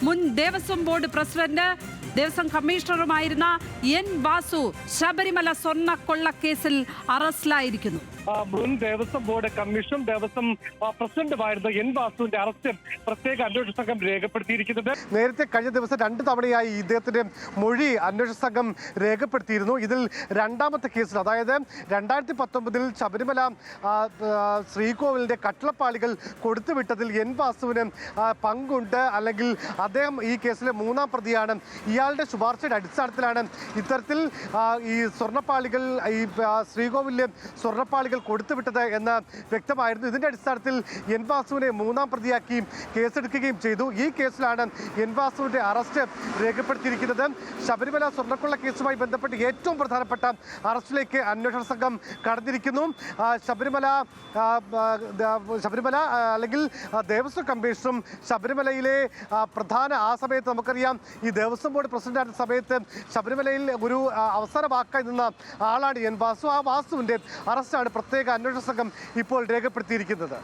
മുൻ Devaswom board president Devaswom കമ്മീഷണറുമായിരുന്ന N Vasu Sabarimala സ്വർണ്ണ കൊള്ളക്കേസിൽ അറസ്റ്റിലായിരിക്കുന്നു. മുൻ ദേവസ്വം ബോർഡ് കമ്മീഷനും ദേവസ്വം പ്രസിഡന്റുമായിരുന്ന എൻ വാസുവിന്റെ അറസ്റ്റ് പ്രത്യേക അന്വേഷണ സംഘം രേഖപ്പെടുത്തിയിരിക്കുന്നത്. നേരത്തെ കഴിഞ്ഞ ദിവസം 2 തവണയായി ഇദ്ദേഹത്തിന്റെ മൊഴി അന്വേഷണ സംഘം രേഖപ്പെടുത്തിയിരുന്നു. ഇതിൽ രണ്ടാമത്തെ കേസിൽ, അതായത് 2019 ശബരിമല ശ്രീകോവിലിന്റെ കട്ടളപ്പാളികൾ കൊടുത്തുവിട്ടതിൽ എൻ വാസുവിന് പങ്കുണ്ട്, അല്ലെങ്കിൽ അദ്ദേഹം ഈ കേസിലെ 3ാം പ്രതിയാണ്. ഇയാളുടെ ശുപാർശയുടെ അടിസ്ഥാനത്തിലാണ് ഇത്തരത്തിൽ ഈ സ്വർണ്ണപ്പാളികൾ, ഈ ശ്രീകോവിലിലെ സ്വർണ്ണപ്പാളികൾ കൊടുത്തുവിട്ടത് എന്ന് വ്യക്തമായിരുന്നു. ഇതിന്റെ അടിസ്ഥാനത്തിൽ എൻ വാസുവിനെ 3ാം പ്രതിയാക്കി കേസെടുക്കുകയും ചെയ്തു. ഈ കേസിലാണ് എൻ വാസുവിന്റെ അറസ്റ്റ് രേഖപ്പെടുത്തിയിരിക്കുന്നത്. ശബരിമല സ്വർണ്ണക്കൊള്ള കേസുമായി ബന്ധപ്പെട്ട് ഏറ്റവും പ്രധാനപ്പെട്ട അറസ്റ്റിലേക്ക് അന്വേഷണ സംഘം കടന്നിരിക്കുന്നു. ശബരിമല അല്ലെങ്കിൽ ദേവസ്വം കമ്മീഷണറും ശബരിമലയിലെ ആ സമയത്ത് നമുക്കറിയാം, ഈ ദേവസ്വം ബോർഡ് പ്രസിഡന്റായിരുന്ന സമയത്ത് ശബരിമലയിൽ ഒരു അവസര വാക്കായി നിന്ന ആളാണ് എൻ വാസു. ആ വാസുവിന്റെ അറസ്റ്റാണ് പ്രത്യേക അന്വേഷണ സംഘം ഇപ്പോൾ രേഖപ്പെടുത്തിയിരിക്കുന്നത്.